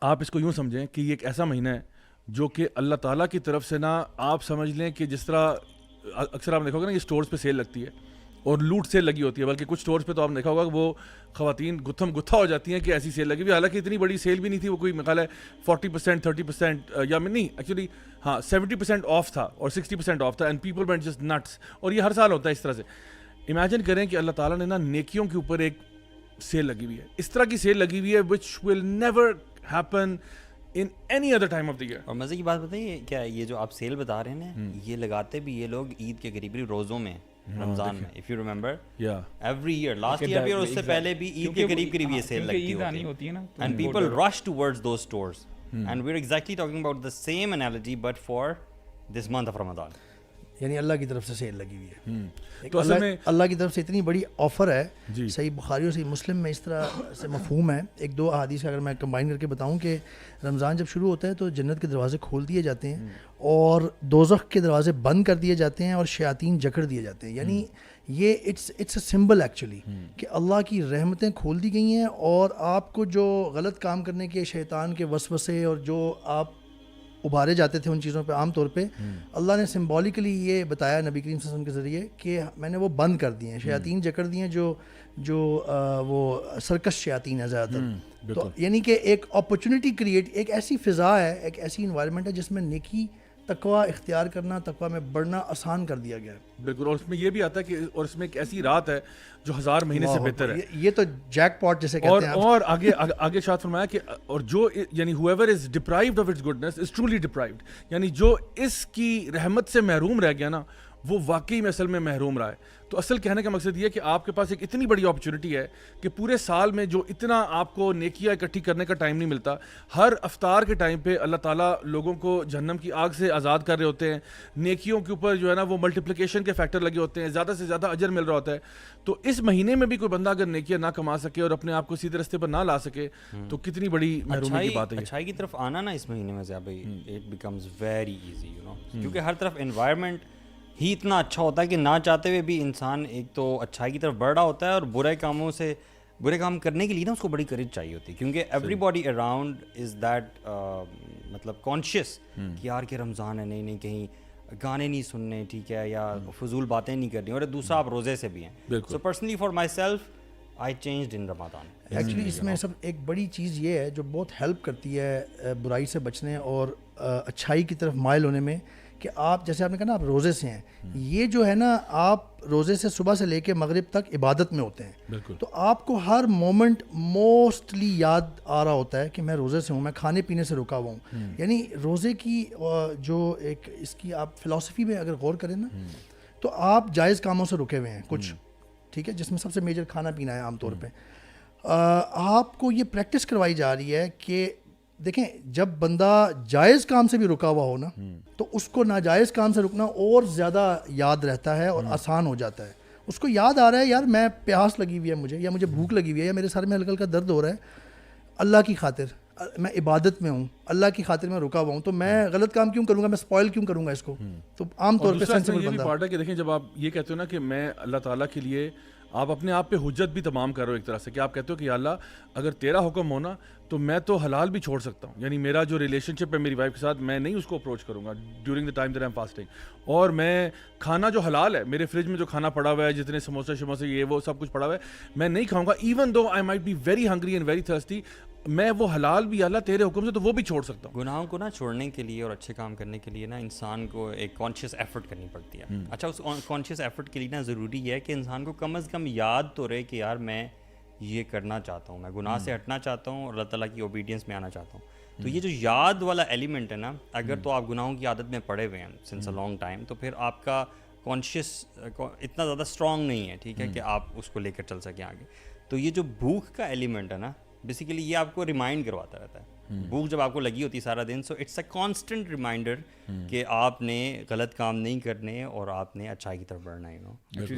آپ اس کو یوں سمجھیں کہ یہ ایک ایسا مہینہ ہے جو کہ اللہ تعالیٰ کی طرف سے نا آپ سمجھ لیں کہ جس طرح اکثر آپ نے دیکھا ہوگا نا یہ سٹورز پہ سیل لگتی ہے اور لوٹ سیل لگی ہوتی ہے، بلکہ کچھ سٹورز پہ تو آپ نے دیکھا ہوگا کہ وہ خواتین گتھم گتھا ہو جاتی ہیں کہ ایسی سیل لگی ہوئی، حالانکہ اتنی بڑی سیل بھی نہیں تھی، وہ کوئی میرا خیال ہے 40% 30% یا نہیں ایکچولی ہاں 70% آف تھا اور 60% آف تھا، and people went just nuts. اور یہ ہر سال ہوتا ہے اس طرح سے. امیجن کریں کہ اللہ تعالیٰ نے نا نیکیوں کے اوپر ایک سیل لگی ہوئی ہے، اس طرح کی سیل لگی ہوئی ہے which will never happen in any other time of the year. اور مزے کی بات بتائیے کیا یہ جو آپ سیل بتا رہے ہیں یہ لگاتے بھی یہ لوگ عید کے قریب روزوں میں رمضان میں. If you remember every year last year بھی اور اس سے پہلے بھی عید کے قریب قریب یہ سیل لگتی ہوتی ہے نا، and people rush towards those stores and we are exactly talking about the same analogy but for this month of Ramadan. یعنی اللہ کی طرف سے سیل لگی ہوئی ہے، تو اصل میں اللہ کی طرف سے اتنی بڑی آفر ہے. صحیح بخاری اور صحیح مسلم میں اس طرح سے مفہوم ہے. ایک دو احادیث اگر میں کمبائن کر کے بتاؤں کہ رمضان جب شروع ہوتا ہے تو جنت کے دروازے کھول دیے جاتے ہیں اور دوزخ کے دروازے بند کر دیے جاتے ہیں اور شیاطین جکڑ دیے جاتے ہیں. یعنی یہ اٹس اے سمبل ایکچولی کہ اللہ کی رحمتیں کھول دی گئی ہیں اور آپ کو جو غلط کام کرنے کے شیطان کے وسوسے اور جو آپ ابھارے جاتے تھے ان چیزوں پہ عام طور پہ اللہ نے سمبولیکلی یہ بتایا نبی کریم صلی اللہ علیہ وسلم کے ذریعے کہ میں نے وہ بند کر دیے ہیں، شیاطین جکڑ دیے ہیں جو وہ سرکش شیاطین ہے زیادہ تر. تو یعنی کہ ایک اپرچونٹی کریٹ، ایک ایسی فضا ہے، ایک ایسی انوائرمنٹ ہے جس میں نیکی تقوی اختیار کرنا، تقوی میں بڑھنا آسان کر دیا گیا ہے. بالکل. اور اس میں یہ بھی آتا ہے کہ اور اس میں ایک ایسی رات ہے جو 1000 مہینے سے بہتر ہے. یہ تو جیک پاٹ جیسے کہتے ہیں. اور آگے شاد فرمایا کہ اور جو یعنی whoever is deprived of its goodness is truly deprived، یعنی جو اس کی رحمت سے محروم رہ گیا نا وہ واقعی میں اصل میں محروم رہا ہے. تو اصل کہنے کا مقصد یہ کہ آپ کے پاس ایک اتنی بڑی اپرچونٹی ہے کہ پورے سال میں جو اتنا آپ کو نیکیاں اکٹھی کرنے کا ٹائم نہیں ملتا، ہر افطار کے ٹائم پہ اللہ تعالیٰ لوگوں کو جہنم کی آگ سے آزاد کر رہے ہوتے ہیں. نیکیوں کے اوپر جو ہے نا وہ ملٹیپلیکیشن کے فیکٹر لگے ہوتے ہیں، زیادہ سے زیادہ اجر مل رہا ہوتا ہے. تو اس مہینے میں بھی کوئی بندہ اگر نیکیاں نہ کما سکے اور اپنے آپ کو سیدھے رستے پر نہ لا سکے تو کتنی بڑی محرومی کی بات ہے. اچھائی کی طرف آنا نا اس مہینے میں زیادہ it becomes very easy you know, کیونکہ ہر طرف انوائرمنٹ ہی اتنا اچھا ہوتا ہے کہ نہ چاہتے ہوئے بھی انسان ایک تو اچھائی کی طرف بڑھ رہا ہوتا ہے اور برے کام کرنے کے لیے نا اس کو بڑی کریج چاہیے ہوتی ہے، کیونکہ every body around is that مطلب کانشیس کہ یار کہ رمضان ہے، نہیں کہیں گانے نہیں سننے، ٹھیک ہے، یا فضول باتیں نہیں کرنی. اور دوسرا آپ روزے سے بھی ہیں. So personally for myself I changed in Ramadan. Actually اس میں سب ایک بڑی چیز یہ ہے جو بہت ہیلپ کرتی ہے برائی سے بچنے اور اچھائی کی طرف مائل ہونے میں، کہ آپ جیسے آپ نے کہا نا آپ روزے سے ہیں، یہ جو ہے نا آپ روزے سے صبح سے لے کے مغرب تک عبادت میں ہوتے ہیں. تو آپ کو ہر مومنٹ موسٹلی یاد آ رہا ہوتا ہے کہ میں روزے سے ہوں، میں کھانے پینے سے رکا ہوا ہوں. یعنی روزے کی جو ایک اس کی آپ فلسفی میں اگر غور کریں نا تو آپ جائز کاموں سے رکے ہوئے ہیں کچھ، ٹھیک ہے، جس میں سب سے میجر کھانا پینا ہے عام طور پہ. آپ کو یہ پریکٹس کروائی جا رہی ہے کہ دیکھیں جب بندہ جائز کام سے بھی رکا ہوا ہو نا تو اس کو ناجائز کام سے رکنا اور زیادہ یاد رہتا ہے اور آسان ہو جاتا ہے. اس کو یاد آ رہا ہے یار میں پیاس لگی ہوئی ہے مجھے، یا مجھے بھوک لگی ہوئی ہے، یا میرے سر میں ہلکا ہلکا درد ہو رہا ہے، اللہ کی خاطر میں عبادت میں ہوں، اللہ کی خاطر میں رکا ہوا ہوں، تو میں غلط کام کیوں کروں گا، میں اسپوائل کیوں کروں گا اس کو. تو عام طور پہ سینسیبل بندہ پارٹ ہے کہ دیکھیں جب آپ یہ کہتے ہو نا کہ میں اللہ تعالیٰ کے لیے، آپ اپنے آپ پہ حجت بھی تمام کر رہے ہو ایک طرح سے، کہ آپ کہتے ہو کہ یا اللہ اگر تیرا حکم ہونا تو میں تو حلال بھی چھوڑ سکتا ہوں. یعنی میرا جو ریلیشن شپ ہے میری وائف کے ساتھ، میں نہیں اس کو اپروچ کروں گا during the time that I am fasting. اور میں کھانا جو حلال ہے، میرے فریج میں جو کھانا پڑا ہوا ہے، جتنے سموسے شموسے یہ وہ سب کچھ پڑا ہوا ہے، میں نہیں کھاؤں گا. Even though I might be very hungry and very thirsty, میں وہ حلال بھی اللہ تیرے حکم سے تو وہ بھی چھوڑ سکتا ہوں. گناہوں کو نا چھوڑنے کے لیے اور اچھے کام کرنے کے لیے نا انسان کو ایک کانشیس ایفرٹ کرنی پڑتی ہے. اچھا اس کانشیس ایفرٹ کے لیے نا ضروری ہے کہ انسان کو کم از کم یاد تو رہے کہ یار میں یہ کرنا چاہتا ہوں، میں گناہ سے ہٹنا چاہتا ہوں اور اللہ تعالیٰ کی اوبیڈینس میں آنا چاہتا ہوں. تو یہ جو یاد والا ایلیمنٹ ہے نا، اگر تو آپ گناہوں کی عادت میں پڑے ہوئے ہیں سنس اے لانگ ٹائم، تو پھر آپ کا کانشیس اتنا زیادہ اسٹرانگ نہیں ہے، ٹھیک ہے، کہ آپ اس کو لے کر چل سکیں آگے. تو یہ جو بھوک کا ایلیمنٹ ہے نا، بیسیکلی یہ آپ کو ریمائنڈ کرواتا رہتا ہے. بھوک جب آپ کو لگی ہوتی ہے سارا دن، so it's a constant reminder کہ آپ نے غلط کام نہیں کرنے اور آپ نے اچھائی کی طرف بڑھنا ہے.